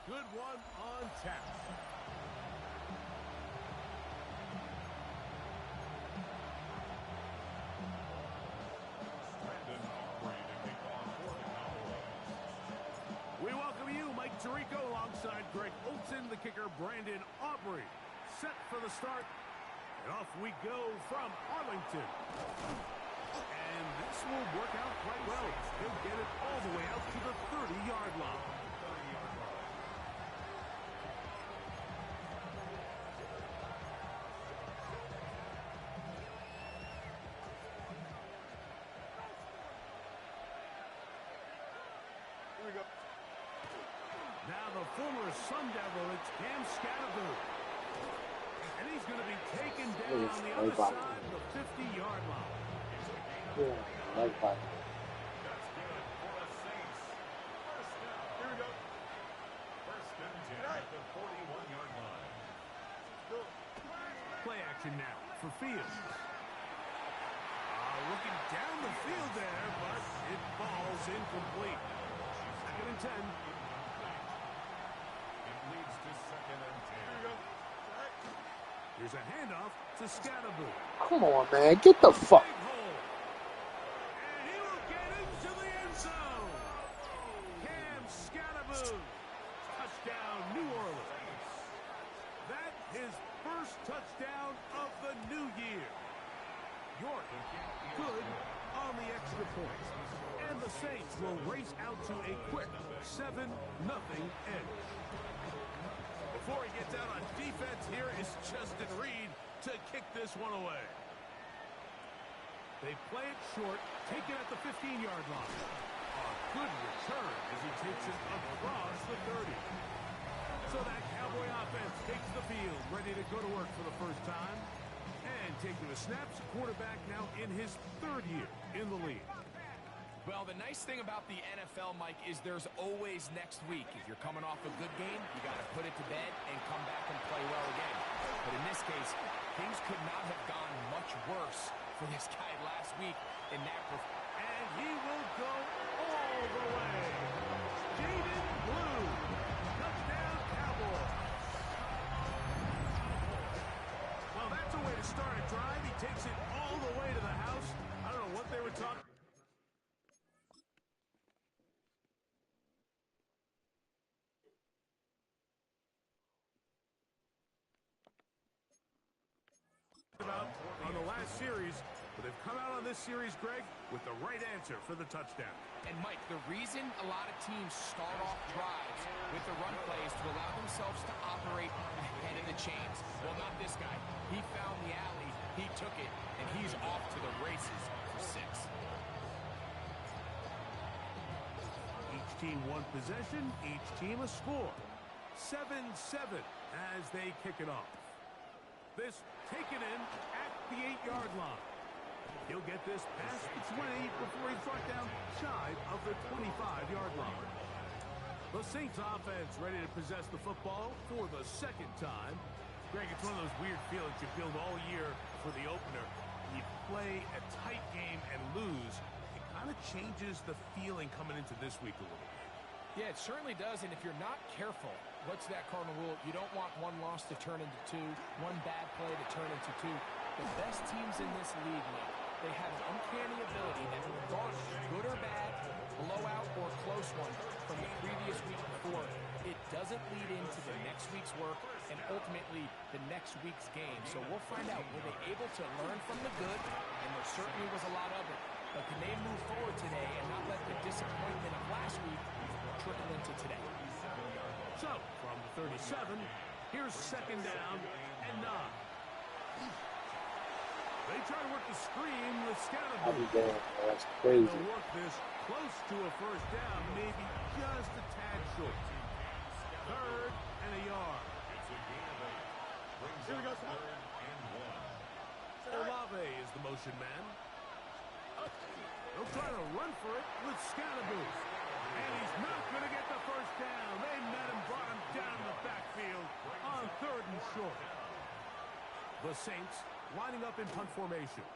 Good one on tap. We welcome you, Mike Tirico, alongside Greg Olson, the kicker, Brandon Aubrey. Set for the start, and off we go from Arlington. And this will work out quite well. He'll get it all the way out to the 30-yard line. Here we go. Now the former Sun Devil, it's Cam Scatterbo. And he's going to be taken down on the other side of the 50-yard line. Yeah, like that. That's good for the Saints. First down. Here we go. First and 10 at the 41-yard line. Play action now for Fields. Looking down the field there, but it falls incomplete. Second and 10. It leads to second and 10. Here we go. Here's a handoff to Scatterbo. Come on, man. Get the fuck. And he will get into the end zone. Cam Scatterbo. Touchdown, New Orleans. That his first touchdown of the new year. York, good on the extra point. And the Saints will race out to a quick 7-0 edge. Before he gets out on defense, here is Justin Reed to kick this one away. They play it short, take it at the 15-yard line. A good return as he takes it across the 30. So that Cowboy offense takes the field, ready to go to work for the first time. And taking the snaps, quarterback now in his third year in the league. Well, the nice thing about the NFL, Mike, is there's always next week. If you're coming off a good game, you got to put it to bed and come back and play well again. But in this case, things could not have gone much worse for this guy last week in that performance. And he will go all the way. Jaden Blue. Touchdown, Cowboys. Well, that's a way to start a drive. He takes it all the way to the house. I don't know what they were talking about on the last series, but they've come out on this series, Greg, with the right answer for the touchdown. And, Mike, the reason a lot of teams start off drives with the run plays to allow themselves to operate ahead of the chains. Well, not this guy. He found the alley, he took it, and he's off to the races for 6. Each team one possession, each team a score. 7-7 as they kick it off. This taken in at the 8-yard line. He'll get this past the 20 before he's brought down shy of the 25-yard line. The Saints offense ready to possess the football for the second time. Greg, it's one of those weird feelings you build all year for the opener. You play a tight game and lose. It kind of changes the feeling coming into this week a little bit. Yeah, it certainly does, and if you're not careful, what's that cardinal rule? You don't want one loss to turn into 2, one bad play to turn into 2. The best teams in this league, Mike, they have an uncanny ability that regardless, good or bad, blowout or close one from the previous week before, it doesn't lead into the next week's work and ultimately the next week's game. So we'll find out, were they able to learn from the good? And there certainly was a lot of it. But can they move forward today and not let the disappointment of last week trickle into today? So, from the 37, here's second down and 9. They try to work the screen with Scatterbo. That's crazy. They'll work this close to a first down, maybe just a tad short. Third and a yard. Here we go. Olave is the motion man. They'll try to run for it with Scatterbo. And he's not going to get the first down. They met him, brought him down the backfield on third and short. The Saints lining up in punt formation.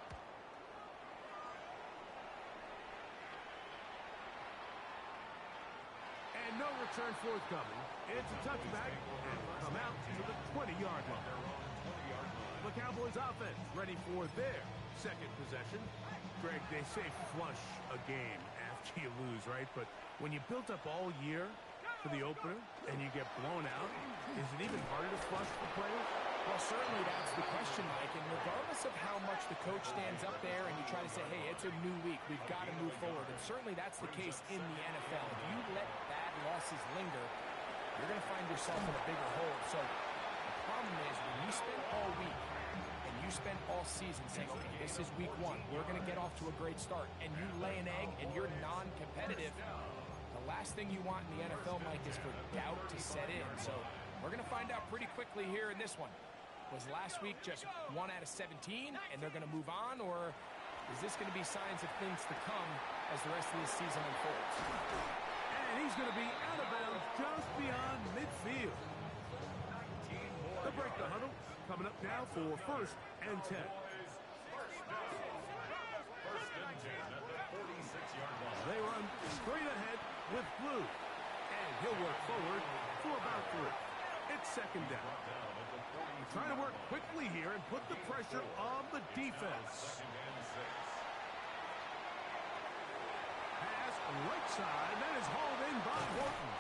And no return forthcoming. It's a touchback, and will come out to the 20-yard line. The Cowboys offense ready for their second possession. Greg, they say flush a game after you lose, right? But when you built up all year for the opener and you get blown out, is it even harder to flush the players? Well, certainly that's the question, Mike. And regardless of how much the coach stands up there and you try to say, hey, it's a new week, we've got to move forward. And certainly that's the case in the NFL. If you let bad losses linger, you're going to find yourself in a bigger hole. So the problem is when you spend all week and you spend all season saying, okay, this is week one, we're going to get off to a great start, and you lay an egg and you're non-competitive, the last thing you want in the NFL, Mike, is for doubt to set in. So we're going to find out pretty quickly here in this one. Was last week just 1 out of 17 and they're going to move on, or is this going to be signs of things to come as the rest of this season unfolds? And he's going to be out of bounds just beyond midfield. They'll break the huddle. Coming up now for 1st and 10. They run straight ahead with Blue. And he'll work forward for about 3. It's 2nd down. Trying to work quickly here and put the pressure on the defense. Pass right side. That is hauled in by Horton.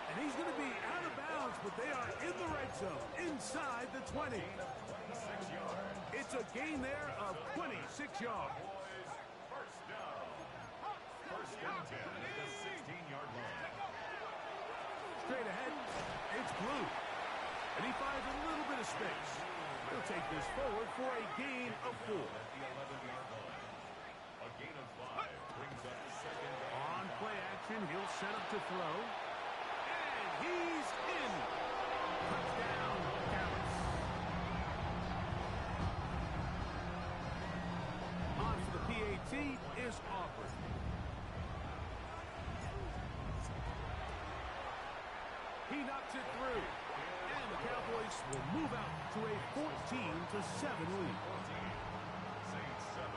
And he's going to be out of bounds, but they are in the red zone, inside the 20. It's a gain there of 26 yards. First and 10 at the 16-yard line. Straight ahead, it's Blue. And he finds a little bit of space. He'll take this forward for a gain of 4. At the 11-yard line. A gain of 5 brings up 2nd down. On play action, he'll set up to throw. And he's in. Touchdown, Dallas. On for the PAT is Auburn. He knocks it through. And the Cowboys will move out to a 14-7 lead. Saints 7.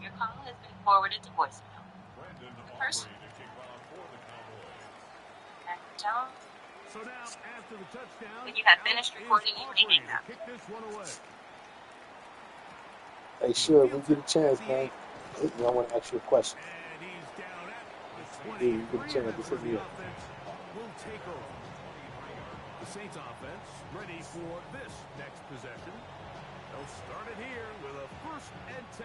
Your call has been forwarded to voicemail. Brandon First. Aubrey to kick off for the Cowboys. And tell So now, after the touchdown, when you have finished Alex recording, is you may Aubrey hang to up. kick this one away. Hey, sure, we get a chance, man. Hey, I want to ask you a question. And he's down at the Yeah, you 23, get a chance and before the you. offense will take over. The Saints offense ready for this next possession. They'll start it here with a 1st and 10.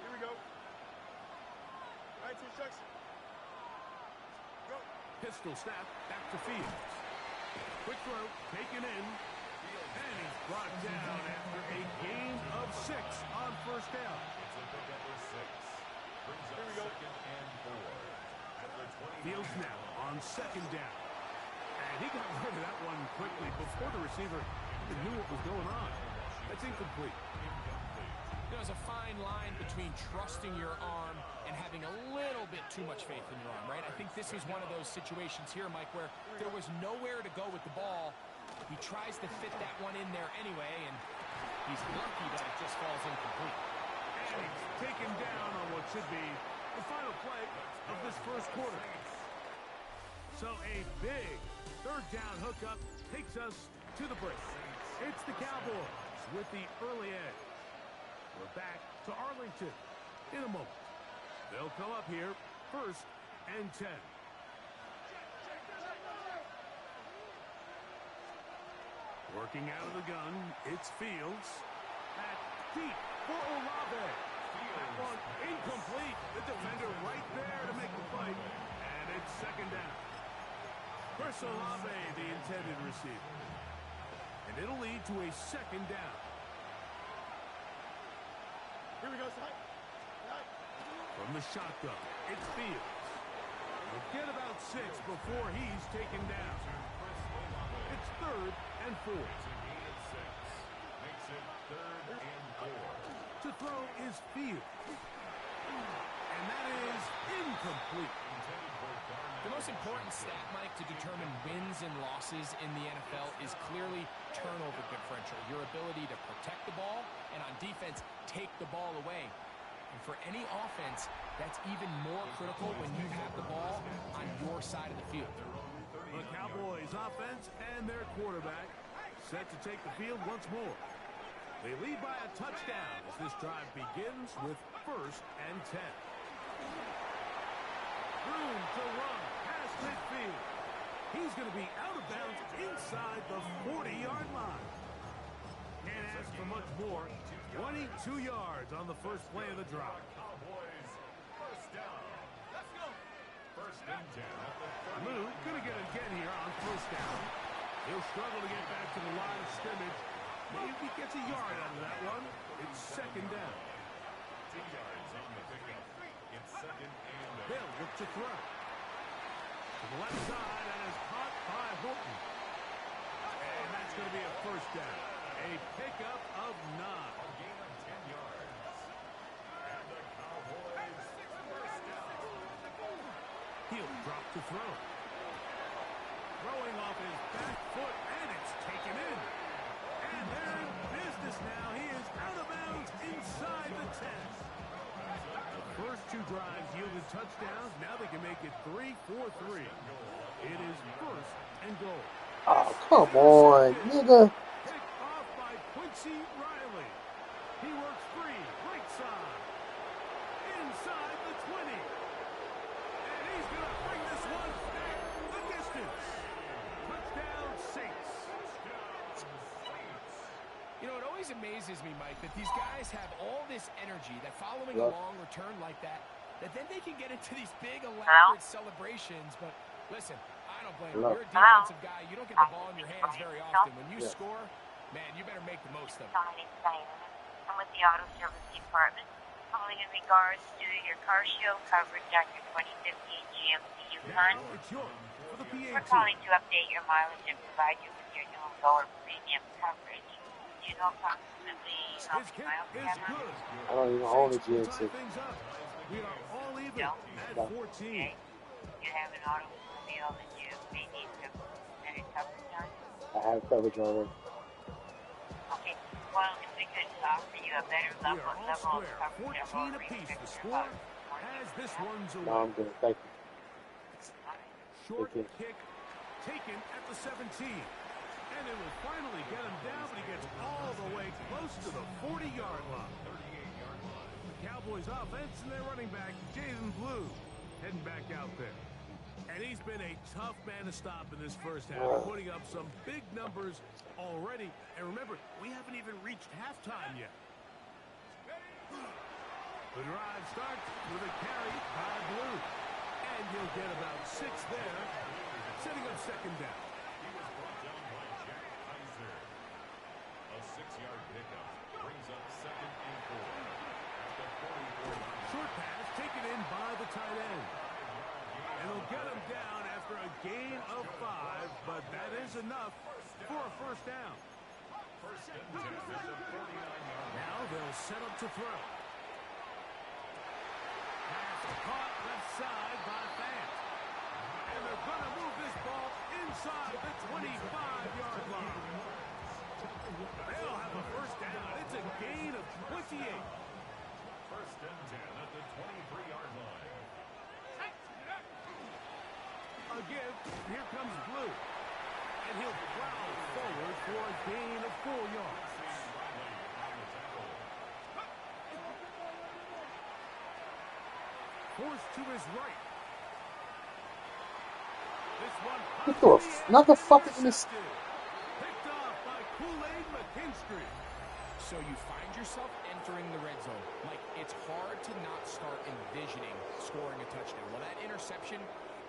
Here we go. 19 seconds. Go. Pistol snap back to Fields. Quick throw taken in. And he's brought down after a gain of 6 on 1st down. It's a pick up of 6. Brings up Here we go. 2nd and 4. At the 20. Fields now on 2nd down. And he got rid of that one quickly before the receiver even knew what was going on. That's incomplete. There's a fine line between trusting your arm and having a little bit too much faith in your arm, right? I think this is one of those situations here, Mike, where there was nowhere to go with the ball. He tries to fit that one in there anyway, and he's lucky that it just falls incomplete. And he's taken down on what should be the final play of this 1st quarter. So a big 3rd down hookup takes us to the break. It's the Cowboys with the early edge. We're back to Arlington in a moment. They'll come up here 1st and 10. Working out of the gun, it's Fields. At deep for Olave. That one incomplete. The defender right there to make the play. And it's 2nd down. Chris Olave, the intended receiver. And it'll lead to a 2nd down. Here we go, Sai. From the shotgun, it's Fields. He'll get about 6 before he's taken down. It's 3rd and 4. Makes it 3rd and 4. To throw is Fields. And that is incomplete. The most important stat, Mike, to determine wins and losses in the NFL is clearly turnover differential, your ability to protect the ball and on defense take the ball away. And for any offense, that's even more critical when you have the ball on your side of the field. The Cowboys offense and their quarterback set to take the field once more. They lead by a touchdown as this drive begins with 1st and 10. Room to run past midfield. He's going to be out of bounds inside the 40-yard line. Can't ask for much more. 22 yards on the first play of the drive. Cowboys, 1st down. Let's go. 1st and 10. Lou going to get it again here on 1st down. He'll struggle to get back to the line of scrimmage. Maybe he gets a yard out of that one. It's 2nd down. 2 yards on the pickup. It's 2nd and 8. They'll look to throw. To the left side, and is caught by Horton. And that's going to be a 1st down. A pickup of 9. A gain of 10 yards. And the Cowboys, 1st down. He'll drop to throw. Throwing off his back foot, and it's taken in. And they're in business now. He is out of bounds inside the 10. The first 2 drives yielded touchdowns. Now they can make it 3-4-3. It is 1st and goal. Oh, come on, nigga. Picked off by Quincy Riley. He works free, right side. Inside the 20. And he's going to bring this one back the distance. Touchdown Saints. You know, it always amazes me, Mike, that these guys have all this energy, that following a long return like that then they can get into these big, elaborate celebrations. But listen, I don't blame you. You're a defensive guy. You don't get the ball in your hands very often. When you score, man, you better make the most of it. My name's Diana. I'm with the Auto Service Department. Calling in regards to your car show coverage on your 2015 GMC Yukon. It's yours for the PA. We're calling to update your mileage and provide you with your new lower premium coverage. Do you know approximately how many miles you have on it? I don't even own a GMC. We are all even at 14. Okay. You have an automobile that you may need to better coverage on? I have coverage already. Okay. Well, if we could offer you a better We level are of all square. coverage, 14 apiece. The score has this one's No, away. I'm good. Thank you. Short Thank you. kick taken at the 17. And it will finally get him down, but he gets all the way close to the 40-yard line. 38-yard line. The Cowboys offense and their running back, Jaden Blue, heading back out there. And he's been a tough man to stop in this first half, putting up some big numbers already. And remember, we haven't even reached halftime yet. The drive starts with a carry by Blue. And he'll get about 6 there, setting up 2nd down. He was brought down by Jack Kaiser. A 6-yard pickup brings up 2nd and 4. At the 44. Short pass taken in by the tight end. And he'll get him down after a gain of 5, but that is enough for a 1st down. 1st and 10 at the 49-yard line. Now they'll set up to throw. Pass caught left side by Fant. And they're going to move this ball inside the 25-yard line. They'll have a 1st down. It's a gain of 28. 1st and 10 at the 23-yard line. A give. Here comes Blue. And he'll plow forward for a gain of 4 yards. Forced to his right. This one He threw another fucking mistake. picked off by Kool-Aid McKinstry. So you find yourself entering the red zone. Like, it's hard to not start envisioning scoring a touchdown. Well, that interception,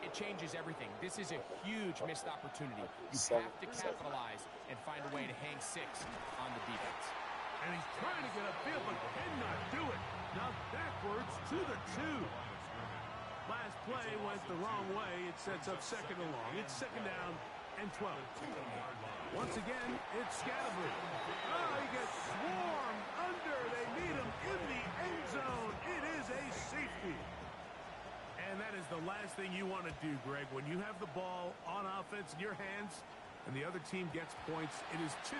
it changes everything. This is a huge missed opportunity. You have to capitalize and find a way to hang 6 on the defense. And he's trying to get upfield, but cannot do it. Now backwards to the 2. Last play went the wrong way. It sets up second and long. It's second down and 12. Once again, it's Sahadrozay. Oh, he gets swarmed under. They need him in the end zone. It is a safety. And that is the last thing you want to do, Greg. When you have the ball on offense in your hands and the other team gets points, it is 2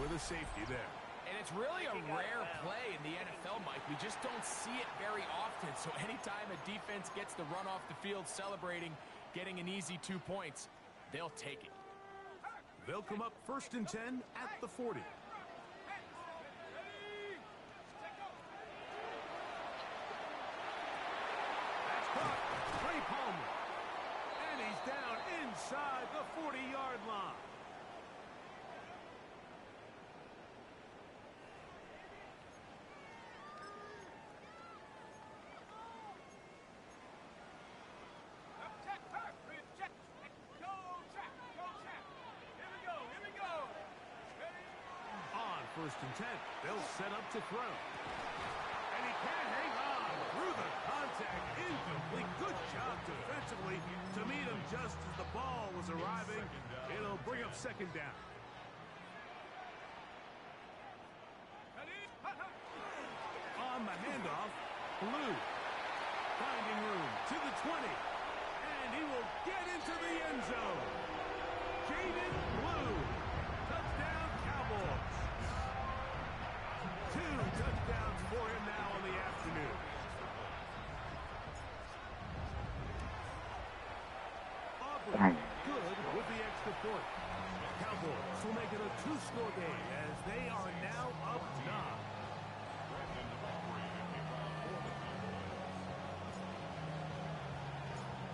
with a safety there. And it's really a rare play in the NFL, Mike. We just don't see it very often. So anytime a defense gets the run off the field celebrating, getting an easy 2 points, they'll take it. They'll come up 1st and 10 at the 40. That's caught. Trey Palmer. And he's down inside the 40-yard line. First and 10. They'll set up to throw. And he can't hang on through the contact. Incomplete. Good job defensively to meet him just as the ball was arriving. It'll bring up second down. On the handoff, Blue finding room to the 20. And he will get into the end zone. Jaden Blue. Touchdown, Cowboys. 2 touchdowns for him now in the afternoon. Aubrey good with the extra point. Cowboys will make it a 2-score game as they are now up 9.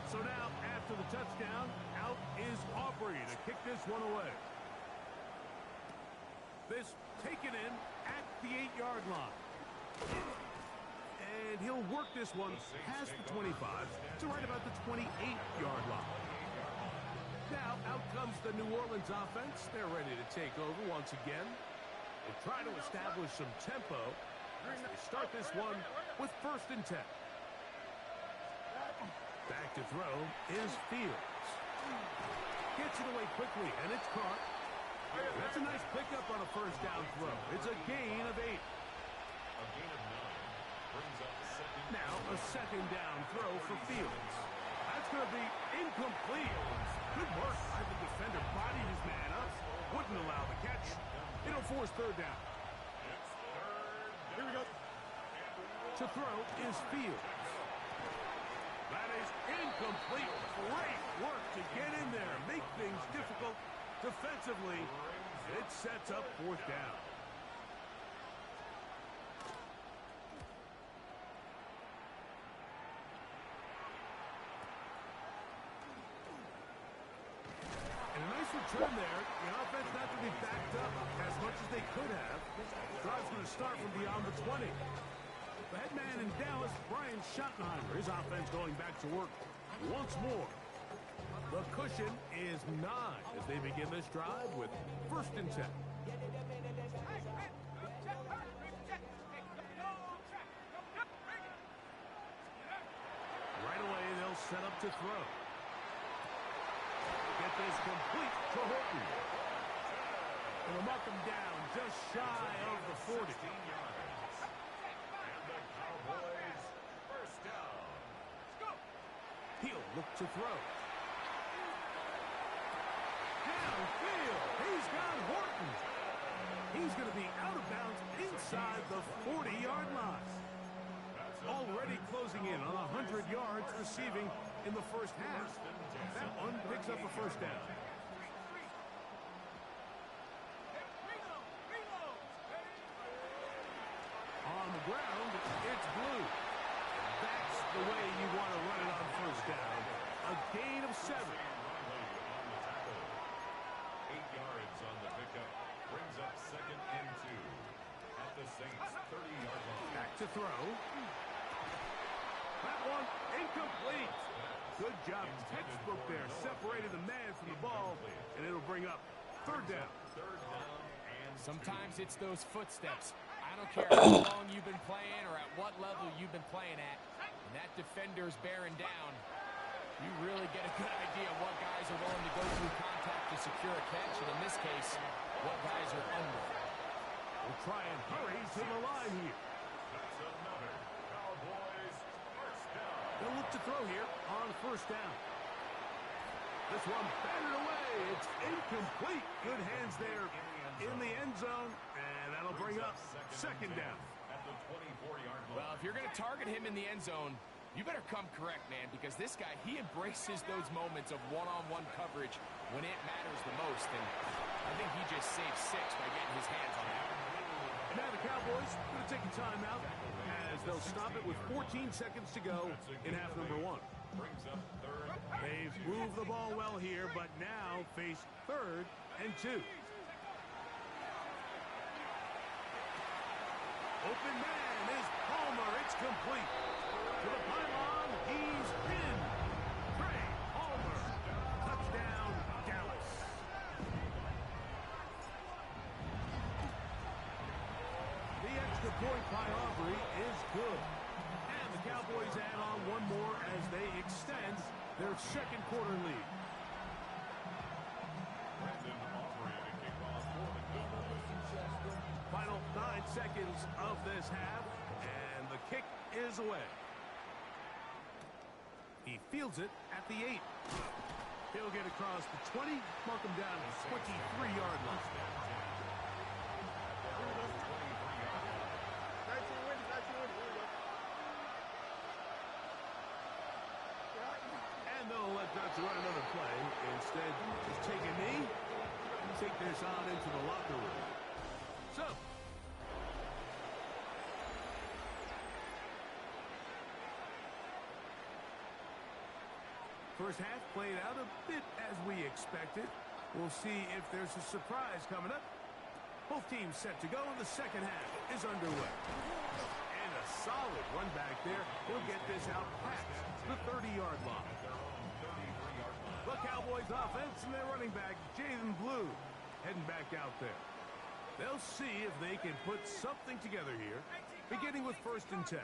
So now, after the touchdown, out is Aubrey to kick this one away. This taken in at the 8-yard line. And he'll work this one past the 25 to right about the 28-yard line. Now, out comes the New Orleans offense. They're ready to take over once again. They try to establish some tempo. They start this one with 1st and 10. Back to throw is Fields. Gets it away quickly, and it's caught. That's a nice pickup on a 1st down throw. It's a gain of 8. A gain of 9 brings up second. Now a 2nd down throw for Fields. That's going to be incomplete. Good work by the defender. Bodied his man up. Wouldn't allow the catch. It'll force 3rd down. Here we go. To throw is Fields. That is incomplete. Great work to get in there. Make things difficult defensively. It sets up 4th down. And a nice return there. The offense not to be backed up as much as they could have. Drive's going to start from beyond the 20. The head man in Dallas, Brian Schottenheimer, his offense going back to work once more. The cushion is 9 as they begin this drive with 1st and 10. Right away, they'll set up to throw. Get this complete to Horton. And they'll mark him down just shy of the 40. He'll look to throw. Downfield. He's got Horton. He's going to be out of bounds inside the 40-yard line. Already closing in on 100 yards receiving in the 1st half. That one picks up a 1st down. On the ground, it's Blue. That's the way you want to run it on 1st down. A gain of 7. 8 yards on the pickup. Brings up 2nd and 2. At the Saints' 30-yard line. Back to throw. That one incomplete. Good job. Textbook there. Separated the man from the ball. And it'll bring up 3rd down. 3rd down and Sometimes it's those footsteps. I don't care how long you've been playing or at what level you've been playing at. When that defender's bearing down, you really get a good idea of what guys are willing to go through contact to secure a catch, and in this case, what guys are unwilling. We'll try and hurry to the line here. That's another Cowboys first down. They'll look to throw here on first down. This one batted away. It's incomplete. Good hands there in the end zone, and that'll bring up second down. At the 24-yard line. Well, if you're going to target him in the end zone, you better come correct, man, because this guy, he embraces those moments of one-on-one coverage when it matters the most, and I think he just saved 6 by getting his hands on that. Now the Cowboys going to take a timeout as they'll stop it with 14 seconds to go in half number 1. Brings up third. They've moved the ball well here, but now face 3rd and 2. Open man is Palmer. It's complete. To the pylon, he's in. Trey Palmer. Touchdown, Dallas. The extra point by Aubrey is good. And the Cowboys add on one more as they extend their second quarter lead. Brandon Aubrey to kick off for the Cowboys. Final 9 seconds of this half, and the kick is away. He fields it at the 8. He'll get across the 20, mark him down at the 23-yard line. And they'll let Dutch run another play. Instead, just take a knee and take this on into the locker room. So, first half played out a bit as we expected. We'll see if there's a surprise coming up. Both teams set to go, and the second half is underway. And a solid run back there. He'll get this out past the 30-yard line. The Cowboys offense and their running back, Jaden Blue, heading back out there. They'll see if they can put something together here, beginning with 1st and 10.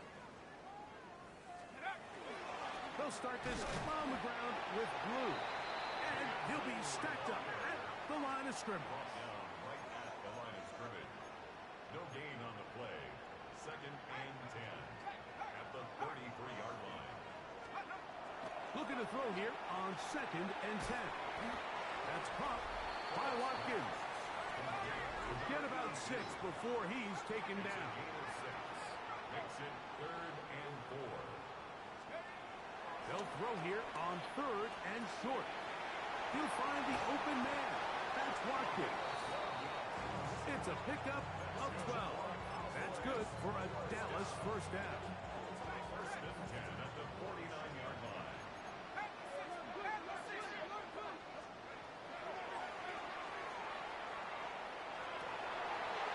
They'll start this on the ground with Blue. And he'll be stacked up at the line of scrimmage. Right at the line of scrimmage. No gain on the play. 2nd and 10 at the 33-yard line. Looking to throw here on 2nd and 10. That's caught by Watkins. Get about 6 before he's taken down. Makes it 3rd and 4. They'll throw here on 3rd and short. He'll find the open man. That's Watkins. It's a pickup of 12. That's good for a Dallas first down. 1st and 10 at the 49-yard line.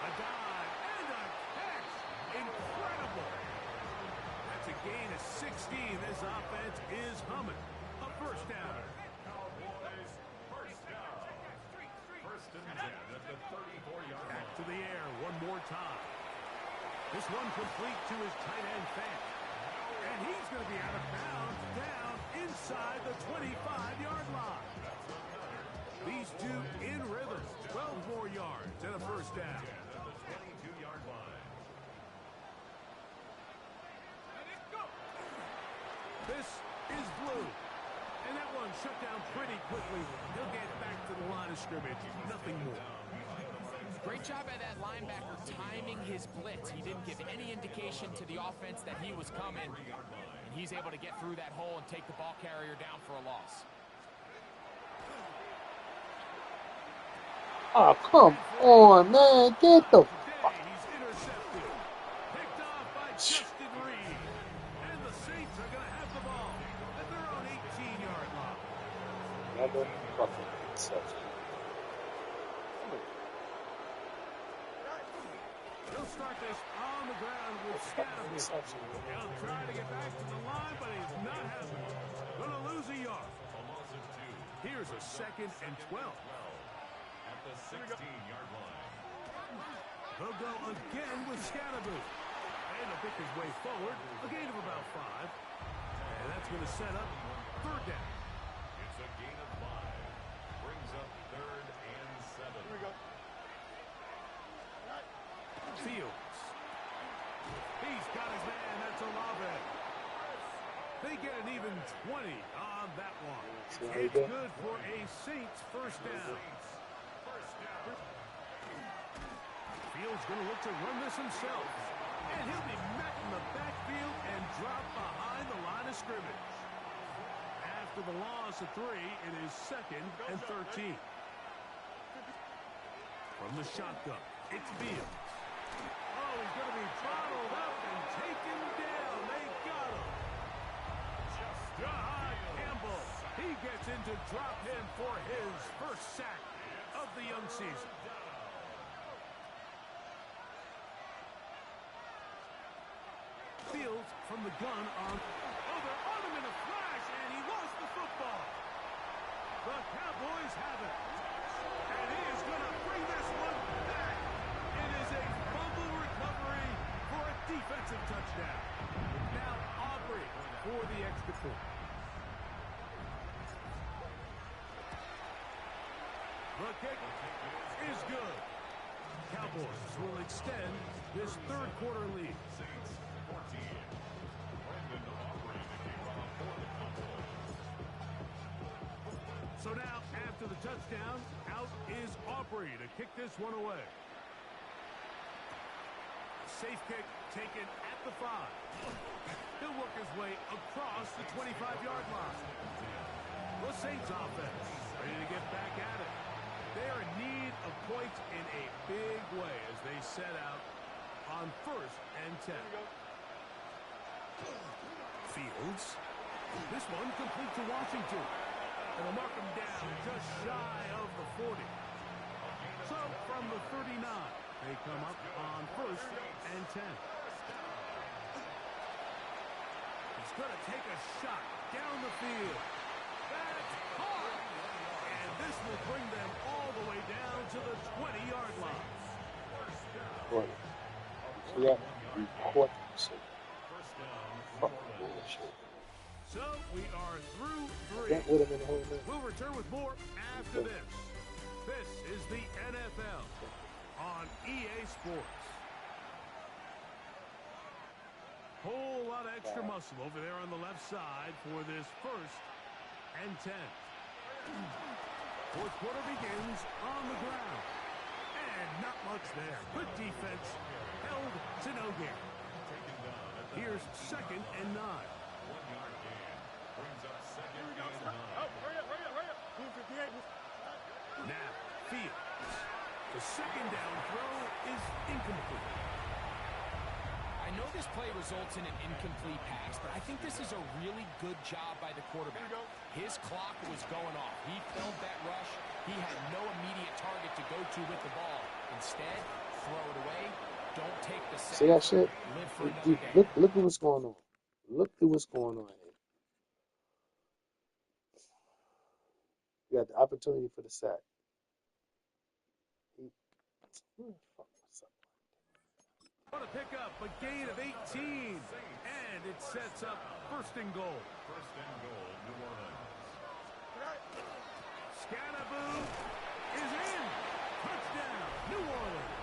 A dive and a catch. Incredible. That's a gain of 16. This offense is humming. A first down. Cowboys first down. 1st and 10 at the 34-yard Back line. to the air one more time. This one complete to his tight end fan. And he's going to be out of bounds down inside the 25-yard line. These two in rhythm. 12 more yards and a first down. At the 22-yard line. This is Blue. And that one shut down pretty quickly. He'll get back to the line of scrimmage. Nothing more. Great job by that linebacker timing his blitz. He didn't give any indication to the offense that he was coming. And he's able to get through that hole and take the ball carrier down for a loss. Oh, come on, man. Get the fuck. He's intercepted. Picked off by Justin Reed. And the Saints are going to have the ball at their own 18-yard line. Another fucking interception. He'll start this on the ground with Sahadrozay. Interception. He'll try to get back to the line, but he's not having it. Going to lose a yard. A loss of 2. Here's a 2nd and 12. At the 16-yard line. He'll go again with Sahadrozay. And he'll pick his way forward. A gain of about 5. And that's going to set up third down. It's a gain of 5. Brings up 3rd and 7. Here we go. Fields. He's got his man. That's Olave. They get an even 20 on that one. It's good for a Saints first down. Fields going to look to run this himself. And he'll be met in the backfield and drop behind the line of scrimmage. After the loss of 3, it is 2nd and 13. From the shotgun, it's Fields. Oh, he's going to be bottled up and taken down. They got him. Campbell. He gets in to drop him for his first sack of the young season. Fields from the gun on. Oh, they're on him in a flash, and he lost the football. The Cowboys have it. And he is going to bring this one back. It is a fumble recovery for a defensive touchdown. Now Aubrey for the extra point. The kick is good. Cowboys will extend this third quarter lead. Saints 14. Brendan Aubrey to kick off for the Cowboys. So now, after the touchdown, out is Aubrey to kick this one away. Safe kick taken at the 5. He'll work his way across the 25-yard line. The Saints offense ready to get back at it. They're in need of points in a big way as they set out on 1st and 10. Fields. This one complete to Washington. And they'll mark him down just shy of the 40. So from the 39, they come up on 1st and 10. He's going to take a shot down the field. That's hard. And this will bring them all the way down to the 20-yard line. Right. So that record shit. Fuck bullshit. So we are through 3. That would have been a whole minute. We'll return with more after this. This is the NFL on EA Sports. Whole lot of extra muscle over there on the left side for this 1st and 10. Fourth quarter begins on the ground. And not much there. Good defense. Held to no gain. Here's 2nd and 9. 1-yard gain. Brings up 2nd and 9. Oh, hurry up, hurry up, hurry up. 258. Now, Fields. The second down throw is incomplete. I know this play results in an incomplete pass, but I think this is a really good job by the quarterback. His clock was going off. He felt that rush. He had no immediate target to go to with the ball. Instead, throw it away. Don't take the sack. See that shit? Live for another day. Look at what's going on. Look at what's going on here. You got the opportunity for the sack. Where the fuck was up? What a pickup, a gain of 18. And it sets up 1st and goal. 1st and goal, New Orleans. Sahadrozay is in. Touchdown, New Orleans.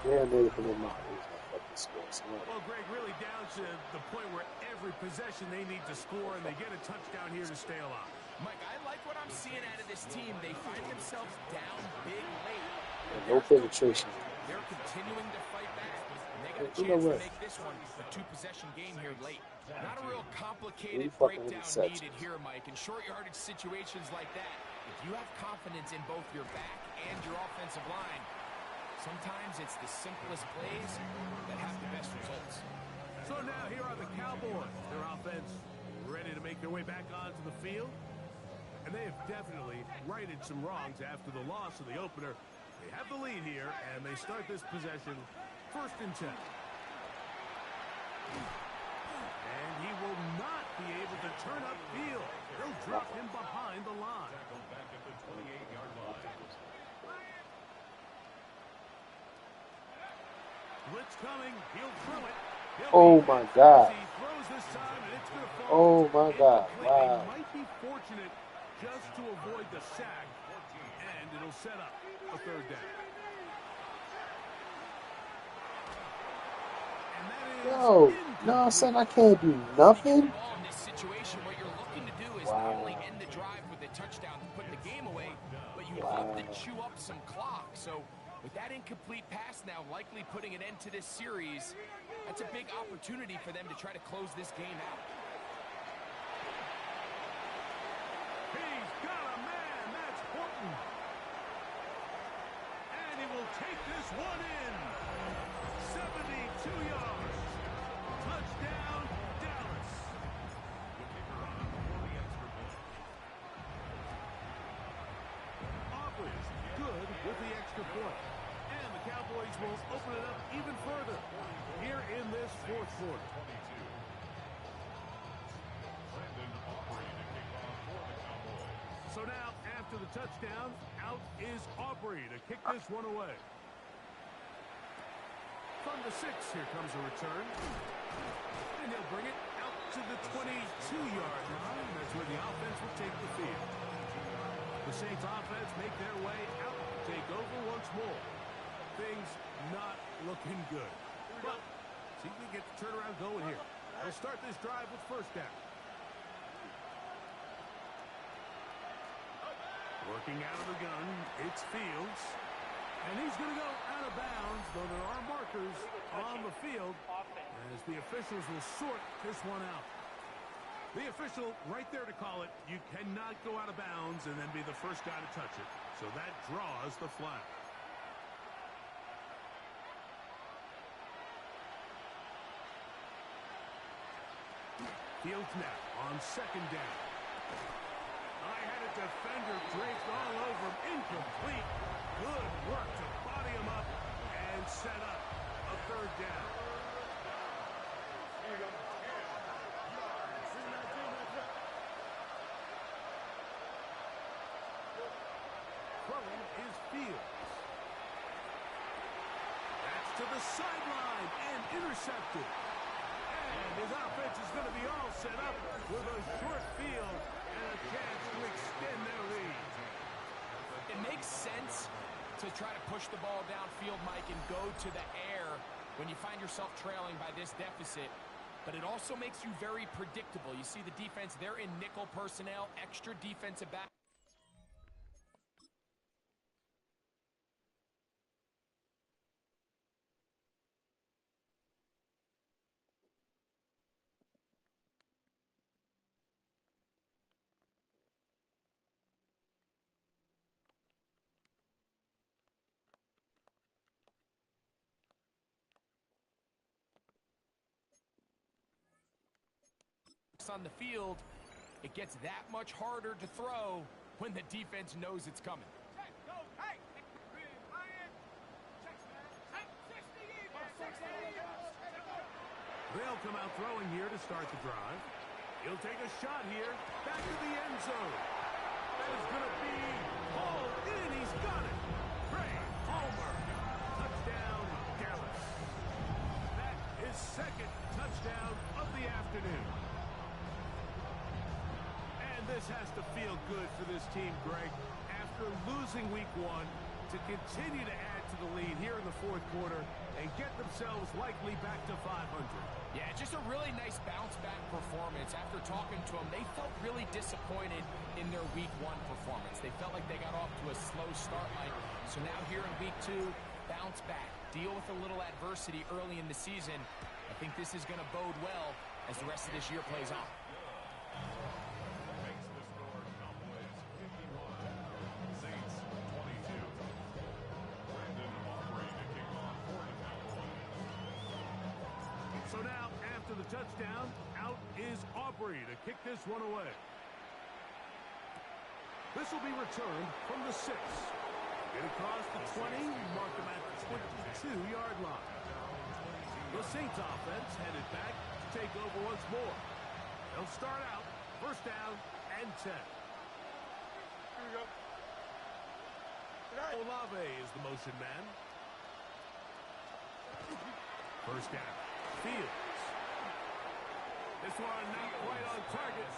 Yeah, they put him out. He's not fucking score. Well, Greg, really down to the point where every possession they need to score, and they get a touchdown here to stay alive. Mike, I like what I'm seeing out of this team. They find themselves down big late. No penetration. They're continuing to fight back. And they got a You know chance to what? make this one a 2-possession game here late. Not a real complicated fucking breakdown interceptions. needed here, Mike. In short yardage situations like that, if you have confidence in both your back and your offensive line, sometimes it's the simplest plays that have the best results. So now here are the Cowboys. Their offense ready to make their way back onto the field. And they have definitely righted some wrongs after the loss of the opener. They have the lead here, and they start this possession 1st and 10. And he will not be able to turn up field. They'll drop him behind the line. Tackled back at the 28-yard line. Blitz coming. He'll throw it. Oh my God. He throws this time, and it's going to fall. Oh my God. Incomplete. Wow. He might be fortunate just to avoid the sack, and it'll set up a third down. And that is No, son, I can't do nothing. Ball in this situation, what you're looking to do is Wow. not only end the drive with a touchdown to put the game away, but you hope to chew up some clock. So with that incomplete pass now likely putting an end to this series, that's a big opportunity for them to try to close this game out. He's got a man. That's Horton. And he will take this one in. 72 yards. Touchdown, Dallas. The kicker on for the extra point. Aubrey is good with the extra point. And the Cowboys will open it up even further here in this fourth quarter. Brandon Aubrey to kick off for the Cowboys. So now, after the touchdown, out is Aubrey to kick this one away. From the 6, here comes a return. And he'll bring it out to the 22-yard line. That's where the offense will take the field. The Saints offense make their way out, take over once more. Things not looking good. But see if we get the turnaround going here. We'll start this drive with first down. Working out of the gun, it's Fields. And he's going to go out of bounds, though there are markers on the field as the officials will sort this one out. The official right there to call it. You cannot go out of bounds and then be the first guy to touch it. So that draws the flag. Fields now on second down. I had a defender draped all over him. Incomplete. Good work to body him up and set up a third down. Throwing is Fields. That's to the sideline and intercepted. And his offense is going to be all set up with a short field and a chance to extend their lead. It makes sense to try to push the ball downfield, Mike, and go to the air when you find yourself trailing by this deficit. But it also makes you very predictable. You see the defense, they're in nickel personnel, extra defensive back. On the field, it gets that much harder to throw when the defense knows it's coming. They'll come out throwing here to start the drive. He'll take a shot here, back to the end zone. That is going to be hauled in. He's got it. Great homer. Touchdown, Dallas. That is second touchdown of the afternoon. And this has to feel good for this team, Greg. After losing week 1, to continue to add to the lead here in the fourth quarter and get themselves likely back to 500. Yeah, just a really nice bounce-back performance. After talking to them, they felt really disappointed in their week 1 performance. They felt like they got off to a slow start, Mike. So now here in week 2, bounce back, deal with a little adversity early in the season. I think this is going to bode well as the rest of this year plays on. Makes the score Cowboys 51, Saints 22. Brandon Aubrey to kick off for the Cowboys. So now, after the touchdown, out is Aubrey to kick this one away. This will be returned from the 6. Get across the 20, mark them at the 22-yard line. The Saints offense headed back to take over once more. They'll start out first down and 10. Here we go. Olave is the motion man. First down. Fields. This one not quite on target.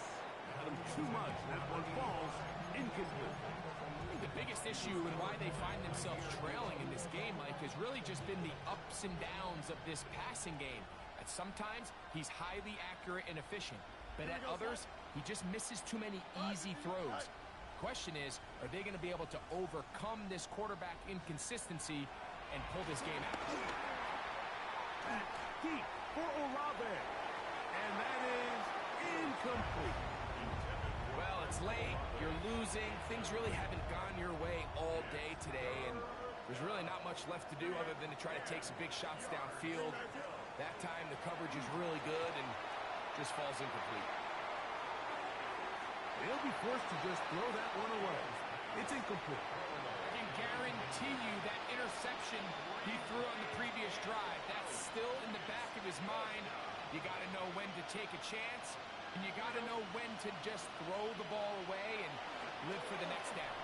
Got him too much. That one falls incomplete. I think the biggest issue and why they find themselves trailing in this game, Mike, has really just been the ups and downs of this passing game. At sometimes, he's highly accurate and efficient, but at others, he just misses too many easy throws. Question is, are they going to be able to overcome this quarterback inconsistency and pull this game out? Back deep for Olave. And that is incomplete. Well, it's late, you're losing, things really haven't gone your way all day today, and there's really not much left to do other than to try to take some big shots downfield. That time the coverage is really good and just falls incomplete. They'll be forced to just throw that one away. It's incomplete. I can guarantee you that interception he threw on the previous drive, that's still in the back of his mind. You got to know when to take a chance, and you got to know when to just throw the ball away and live for the next down.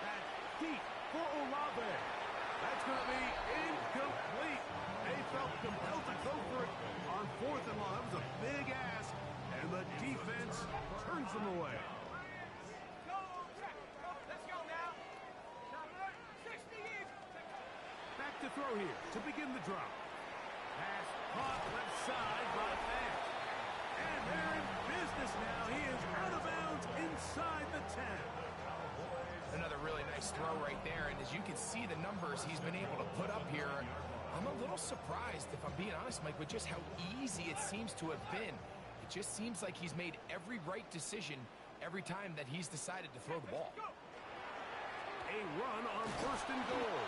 That's deep for Olave. That's going to be incomplete. They felt compelled to go for it on 4th and long. That was a big ask, and the defense turns them away. Back to throw here to begin the drop. Pass caught left side by Fant. And they're in business now. He is out of bounds inside the 10. Another really nice throw right there, and as you can see the numbers he's been able to put up here, I'm a little surprised, if I'm being honest, Mike, with just how easy it seems to have been. It just seems like he's made every right decision every time that he's decided to throw the ball. A run on 1st and goal.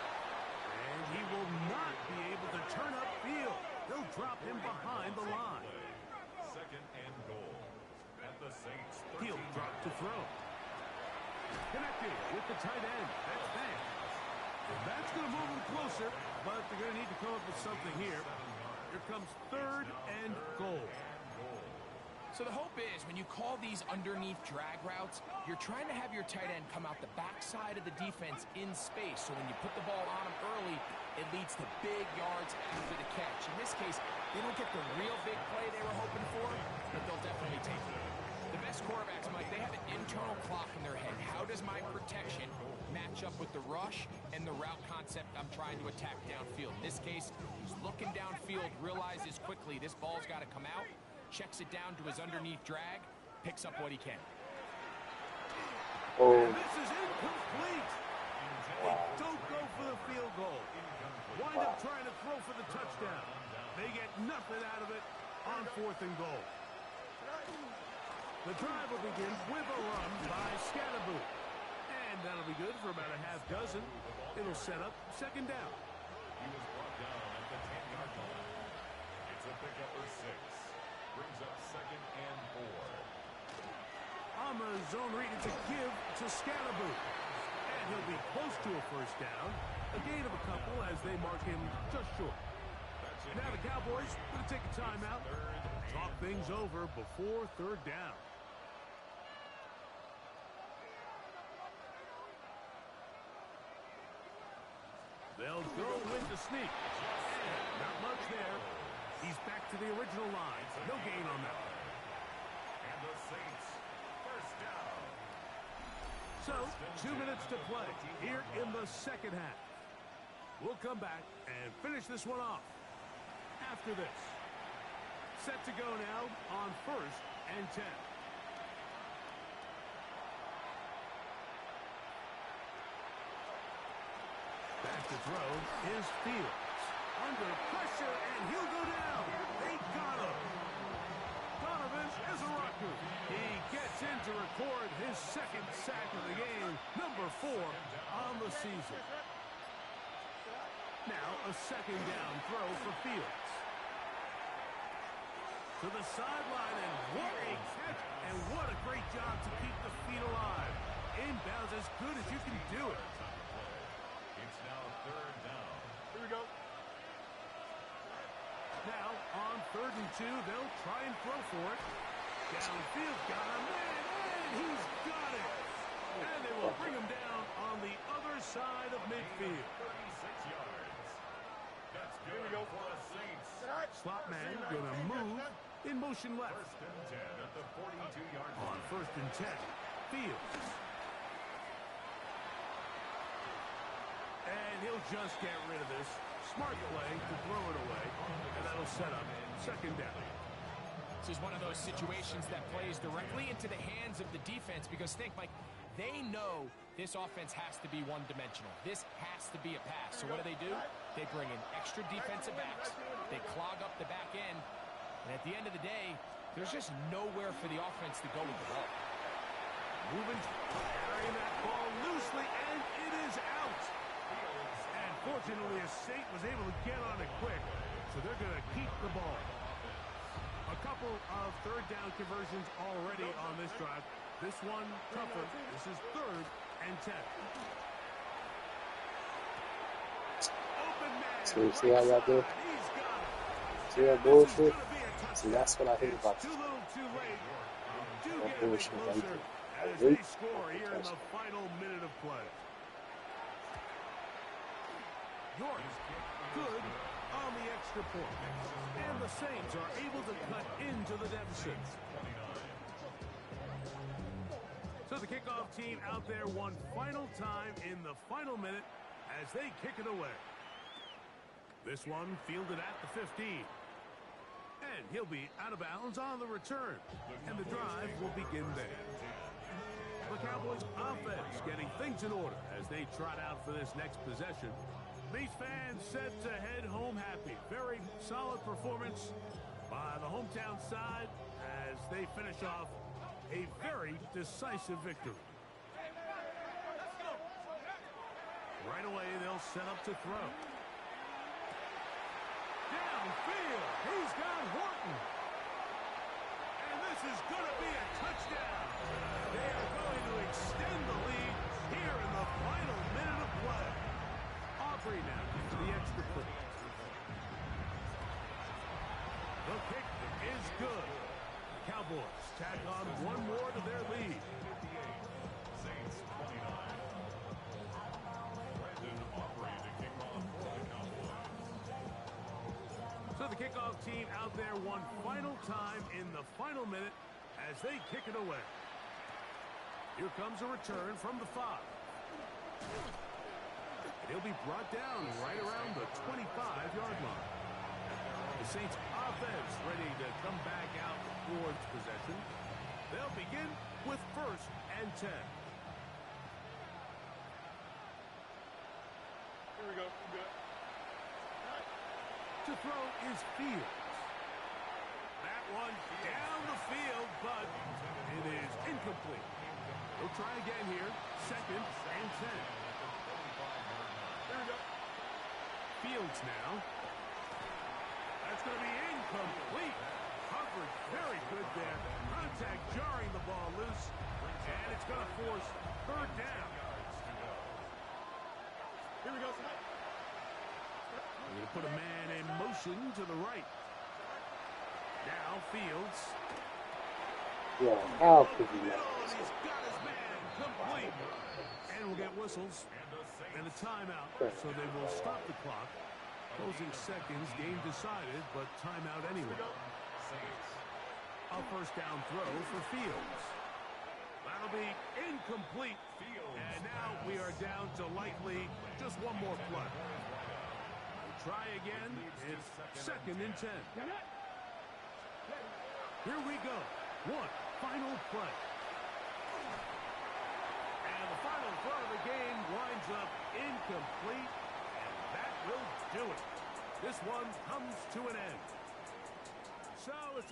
And he will not be able to turn upfield. They'll drop him behind the line. 2nd and goal. At the Saints. He'll drop to throw. Connected with the tight end. That's Fant. And that's going to move him closer, but they're going to need to come up with something here. Here comes 3rd and goal. So the hope is when you call these underneath drag routes, you're trying to have your tight end come out the backside of the defense in space. So when you put the ball on him early, it leads to big yards after the catch. In this case, they don't get the real big play they were hoping for, but they'll definitely take it. The best quarterbacks, Mike, they have an internal clock in their head. How does my protection match up with the rush and the route concept I'm trying to attack downfield? In this case, he's looking downfield, realizes quickly this ball's got to come out, checks it down to his underneath drag, picks up what he can. Oh. And this is incomplete. They don't go for the field goal. Wind up trying to throw for the touchdown. They get nothing out of it on 4th and goal. The drive will begin with a run by Sahadrozay. And that'll be good for about a half dozen. It'll set up 2nd down. He was brought down at the 10-yard line. It's a pickup for 6. Brings up 2nd and 4. On the zone read, it's a give to Sahadrozay. And he'll be close to a 1st down. A gain of a couple as they mark him just short. Now the Cowboys going to take a timeout. Talk things over before 3rd down. They'll go with the sneak. And not much there. He's back to the original line. No gain on that. And the Saints, 1st down. So, 2 minutes to play here in the 2nd half. We'll come back and finish this one off after this. Set to go now on 1st and 10. Back to throw is Fields. Under pressure, and he'll go down. They got him. Donovan Ezra. He gets in to record his 2nd sack of the game, number 4 on the season. Now a 2nd down throw for Fields. To the sideline, and what a catch, and what a great job to keep the feet alive. Inbounds as good as you can do it. It's now 3rd down. Here we go. Now, on 3rd and 2, they'll try and throw for it. Downfield, got a man, and he's got it. And they will bring him down on the other side of midfield. 36 yards. That's good for the Saints. Slot man gonna move in motion left. First and 10 at the 42-yard On line. first and 10, Fields. And he'll just get rid of this. Smart play to throw it away, and that'll set up second down. This is one of those situations that plays directly into the hands of the defense because think, Mike, they know this offense has to be one-dimensional. This has to be a pass. So what do? They bring in extra defensive backs. They clog up the back end. And at the end of the day, there's just nowhere for the offense to go with the ball. Moving, carrying that ball loosely, and it is out. And fortunately, State was able to get on it quick, so they're going to keep the ball. A couple of third down conversions already on this drive. This one tougher. This is third and 10. Open man. See how y'all do? He's got it. See that bullshit? See, that's what I hate about Too you. little, too late. Do That get a bit bullshit, closer right as there. they score here in the final minute of play. York, good on the extra point. And the Saints are able to cut into the deficit. So the kickoff team out there one final time in the final minute as they kick it away. This one fielded at the 15. And he'll be out of bounds on the return. And the drive will begin there. The Cowboys offense getting things in order as they trot out for this next possession. These fans set to head home happy. Very solid performance by the hometown side as they finish off a very decisive victory. Right away, they'll set up to throw. Downfield, he's got Horton. And this is going to be a touchdown. They are going to extend the lead here in the final minute of play. Aubrey now to the extra point. The kick is good. Cowboys tack on one more to their lead. Saints 29. Brandon Aubrey to kick off for the Cowboys. So the kickoff team out there one final time in the final minute as they kick it away. Here comes a return from the 5. And he'll be brought down right around the 25-yard line. The Saints offense ready to come back out towards possession. They'll begin with first and 10. Here we go. We're good. To throw is Fields. That one down the field, but it is incomplete. We'll try again here. Second and 10. Here we go. Fields now. That's going to be incomplete. Coverage very good there. Contact jarring the ball loose. And it's going to force third down. Here we go. We're going to put a man in motion to the right. Now Fields. Yeah, how could you Middle, not? and he's got his man complete. And we'll get whistles and a timeout. So they will stop the clock. Closing seconds, game decided, but timeout anyway. A first down throw for Fields. That'll be incomplete. And now we are down to likely just one more play. We'll try again. It's second and 10. Here we go. One final play. And the final throw of the game winds up incomplete. And that will do it. This one comes to an end. So it's a